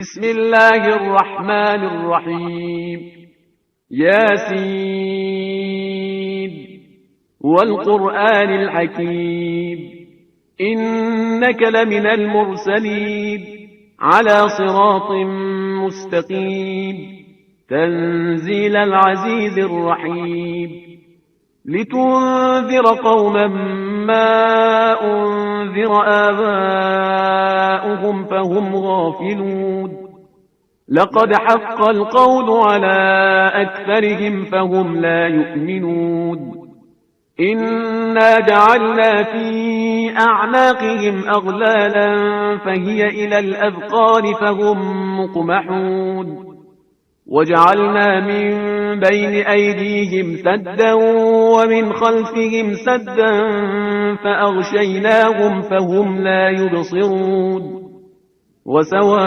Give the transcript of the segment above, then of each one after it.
بسم الله الرحمن الرحيم. ياسين والقرآن الحكيم إنك لمن المرسلين على صراط مستقيم تنزيل العزيز الرحيم لتنذر قوما ما أنذر آباؤهم فهم غافلون لقد حق القول على أكثرهم فهم لا يؤمنون إنا جعلنا في أعناقهم أغلالا فهي إلى الأذقان فهم مقمحون وجعلنا من بين أيديهم سدا ومن خلفهم سدا فأغشيناهم فهم لا يبصرون وسواء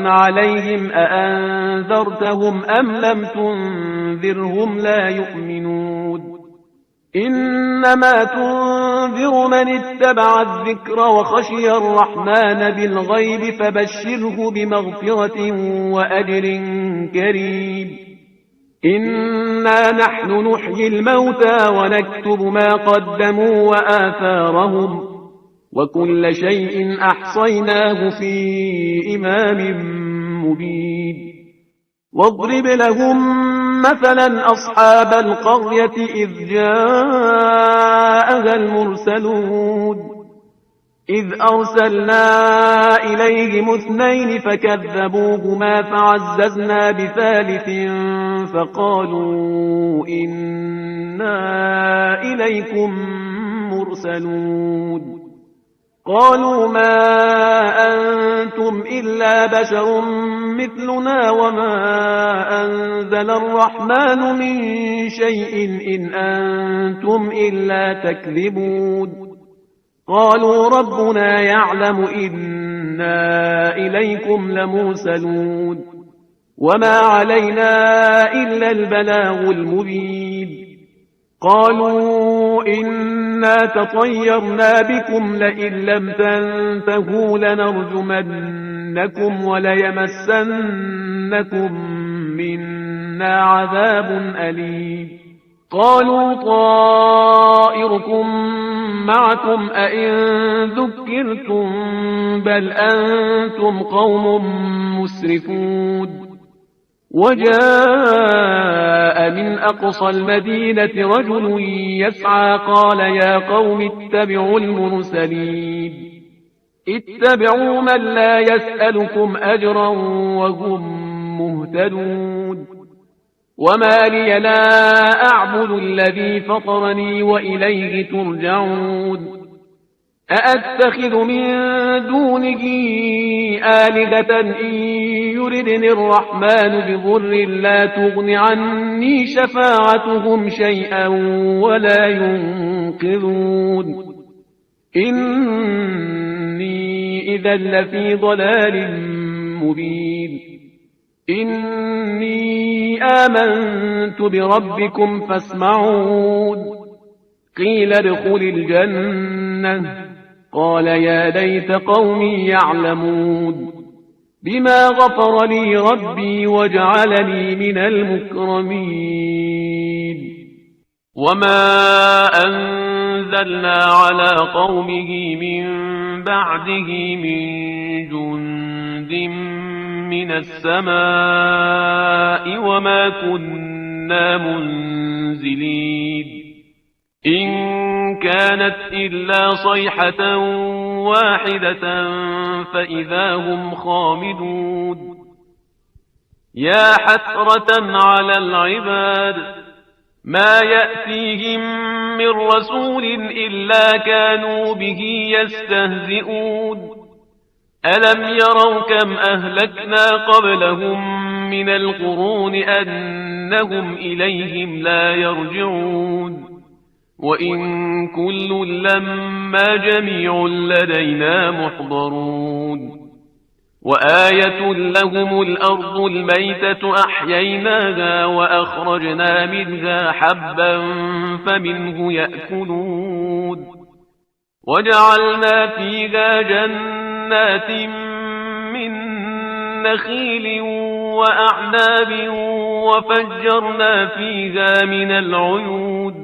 عليهم أأنذرتهم أم لم تنذرهم لا يؤمنون إنما تنذر من اتبع الذكر وخشي الرحمن بالغيب فبشره بمغفرة وأجر كريم إنا نحن نحيي الموتى ونكتب ما قدموا وآثارهم وكل شيء أحصيناه في إمام مبين واضرب لهم مثلا أصحاب القرية إذ جاءها المرسلون إذ أرسلنا إليهم اثنين فكذبوهما فعززنا بثالث فقالوا إنا إليكم مرسلون قالوا ما أنتم إلا بشر مثلنا وما أنزل الرحمن من شيء إن أنتم إلا تكذبون قالوا ربنا يعلم إنا إليكم لمرسلون وما علينا إلا البلاغ المبين قالوا إنا تطيرنا بكم لئن لم تنتهوا لنرجمنكم وليمسنكم منا عذاب أليم قالوا طائركم معكم أئن ذكرتم بل أنتم قوم مسرفون وجاء من أقصى المدينة رجل يسعى قال يا قوم اتبعوا المرسلين اتبعوا من لا يسألكم أجرا وهم مهتدون وما لي لا أعبد الذي فطرني وإليه ترجعون أأتخذ من دونه آلهة إن يردني الرحمن بضر لا تغن عني شفاعتهم شيئا ولا ينقذون إني إذا لفي ضلال مبين إني آمنت بربكم فاسمعون قيل ادخل الجنة قال يا ليت قومي يعلمون بما غفر لي ربي وجعلني من المكرمين وما أنزلنا على قومه من بعده من جند من السماء وما كنا منزلين إن كانت إلا صيحة واحدة فإذا هم خامدون يا حسرة على العباد ما يأتيهم من رسول إلا كانوا به يستهزئون ألم يروا كم أهلكنا قبلهم من القرون أنهم إليهم لا يرجعون وإن كل لما جميع لدينا محضرون وآية لهم الأرض الميتة أحييناها وأخرجنا منها حبا فمنه يأكلون وجعلنا فيها جنات من نخيل وأعناب وفجرنا فيها من العيون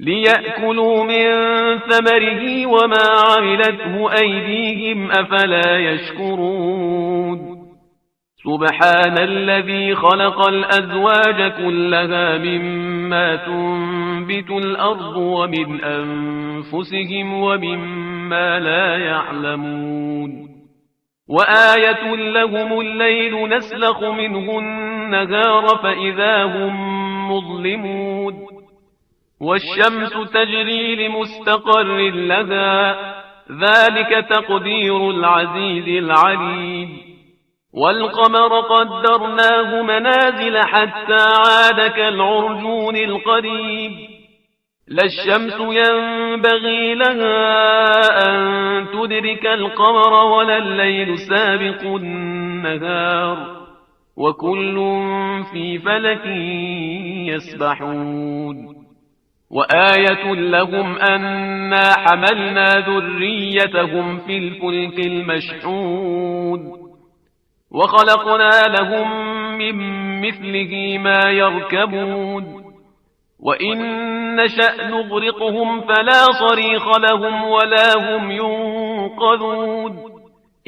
ليأكلوا من ثمره وما عملته أيديهم أفلا يشكرون سبحان الذي خلق الأزواج كلها مما تنبت الأرض ومن أنفسهم ومما لا يعلمون وآية لهم الليل نسلخ منه النهار فإذا هم مظلمون والشمس تجري لمستقر لها ذلك تقدير العزيز العليم والقمر قدرناه منازل حتى عاد كالعرجون القديم لا الشمس ينبغي لها أن تدرك القمر ولا الليل سابق النهار وكل في فلك يسبحون وآية لهم أنا حملنا ذريتهم في الفلك المشحون وخلقنا لهم من مثله ما يركبون وإن نشأ نغرقهم فلا صريخ لهم ولا هم ينقذون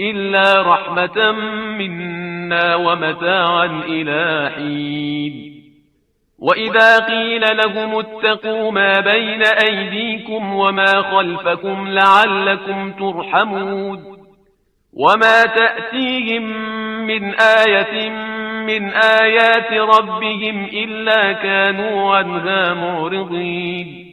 إلا رحمة منا ومتاعا إلى حين وإذا قيل لهم اتقوا ما بين أيديكم وما خلفكم لعلكم ترحمون وما تأتيهم من آية من آيات ربهم إلا كانوا عنها معرضين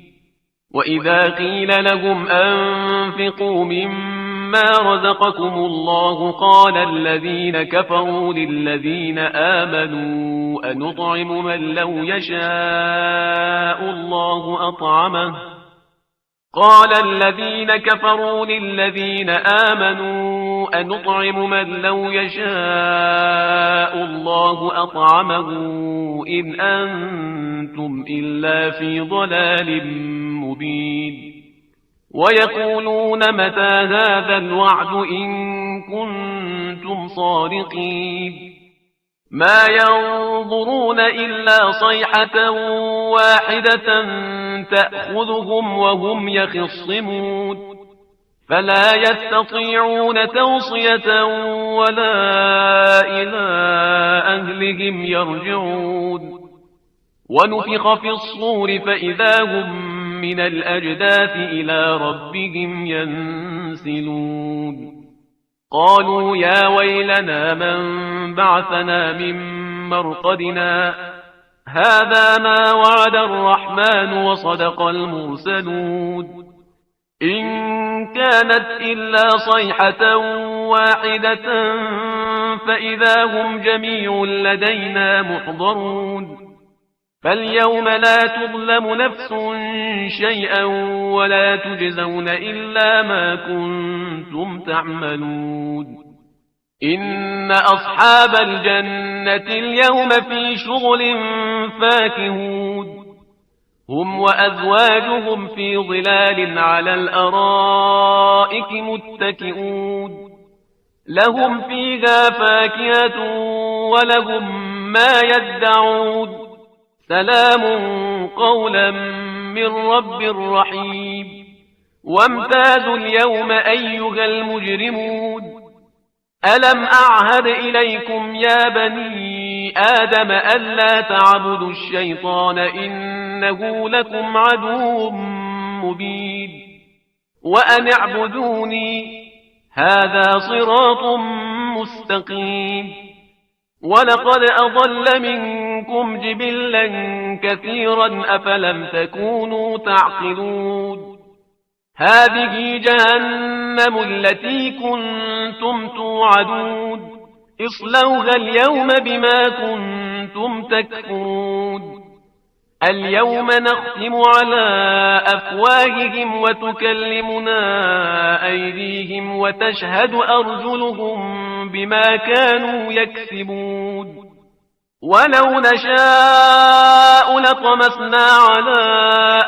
وإذا قيل لهم أنفقوا مما رزقكم الله قال الذين كفروا للذين آمنوا أنطعم من لو يشاء الله أطعمه قال الذين كفروا للذين آمنوا أنطعم من لو يشاء الله أطعمه إن أنتم إلا في ضلال مبين ويقولون متى هذا الوعد إن كنتم صادقين ما ينظرون إلا صيحة واحدة تأخذهم وهم يخصمون فلا يستطيعون توصية ولا إلى أهلهم يرجعون ونفخ في الصور فإذا هم من الأجداث إلى ربهم ينسلون قالوا يا ويلنا من بعثنا من مرقدنا هذا ما وعد الرحمن وصدق المرسلون إن كانت إلا صيحة واحدة فإذا هم جميع لدينا محضرون فاليوم لا تظلم نفس شيئا ولا تجزون إلا ما كنتم تعملون إن أصحاب الجنة اليوم في شغل فاكهون هم وأزواجهم في ظلال على الأرائك متكئون لهم فيها فاكهة ولهم ما يدعون سلام قولا من رب رحيم وامتازوا اليوم أيها المجرمون ألم أعهد إليكم يا بني آدم ألا تعبدوا الشيطان إنه لكم عدو مبين وأن اعبدوني هذا صراط مستقيم ولقد أضل منكم جبلا كثيرا أفلم تكونوا تعقلون هذه جهنم التي كنتم توعدون اصلوها اليوم بما كنتم تكفرون اليوم نختم على أفواههم وتكلمنا أيديهم وتشهد أرجلهم بما كانوا يكسبون ولو نشاء لطمسنا على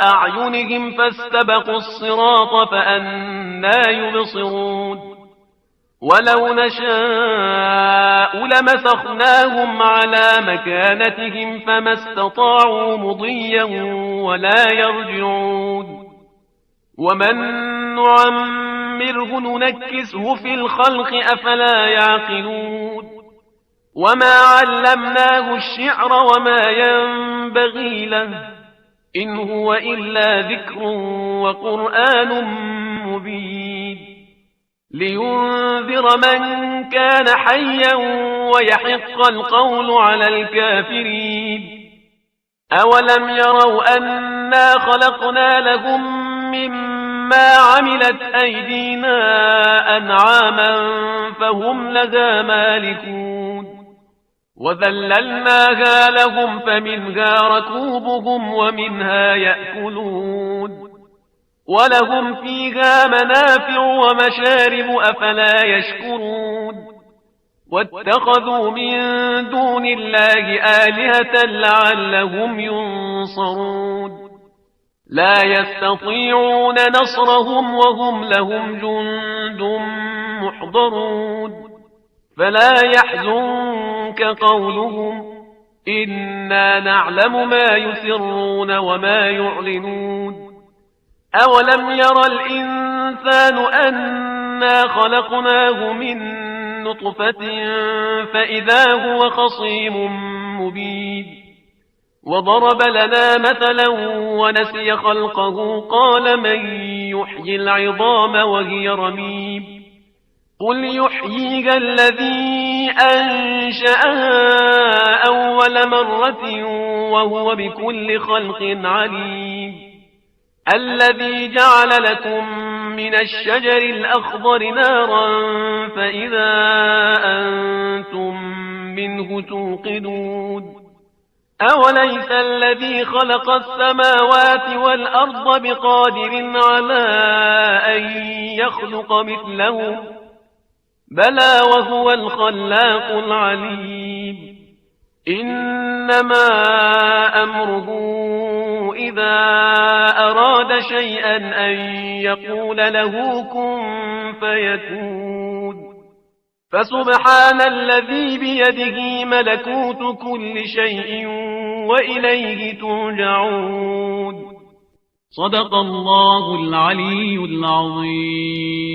أعينهم فاستبقوا الصراط فأنى يبصرون ولو نشاء لمسخناهم على مكانتهم فما استطاعوا مضيا ولا يرجعون ومن نعمره ننكسه في الخلق أفلا يعقلون وما علمناه الشعر وما ينبغي له إن هو إلا ذكر وقرآن مبين لينذر من كان حيا ويحق القول على الكافرين أولم يروا أنا خلقنا لهم مما عملت أيدينا أنعاما فهم لها مالكون وذللناها لهم فمنها ركوبهم ومنها يأكلون ولهم فيها منافع ومشارب أفلا يشكرون واتخذوا من دون الله آلهة لعلهم ينصرون لا يستطيعون نصرهم وهم لهم جند محضرون فلا يحزنك قولهم إنا نعلم ما يسرون وما يعلنون أولم ير الإنسان أنا خلقناه من نطفة فإذا هو خصيم مبين وضرب لنا مثلا ونسي خلقه قال من يحيي العظام وهي رميم قل يحييها الذي أنشأها أول مرة وهو بكل خلق عليم الذي جعل لكم من الشجر الأخضر نارا فإذا أنتم منه توقدون أوليس الذي خلق السماوات والأرض بقادر على أن يخلق مثلهم بلى وهو الخلاق العليم إنما أمره إذا أراد شيئا أن يقول له كن فيكون فسبحان الذي بيده ملكوت كل شيء وإليه ترجعون صدق الله العلي العظيم.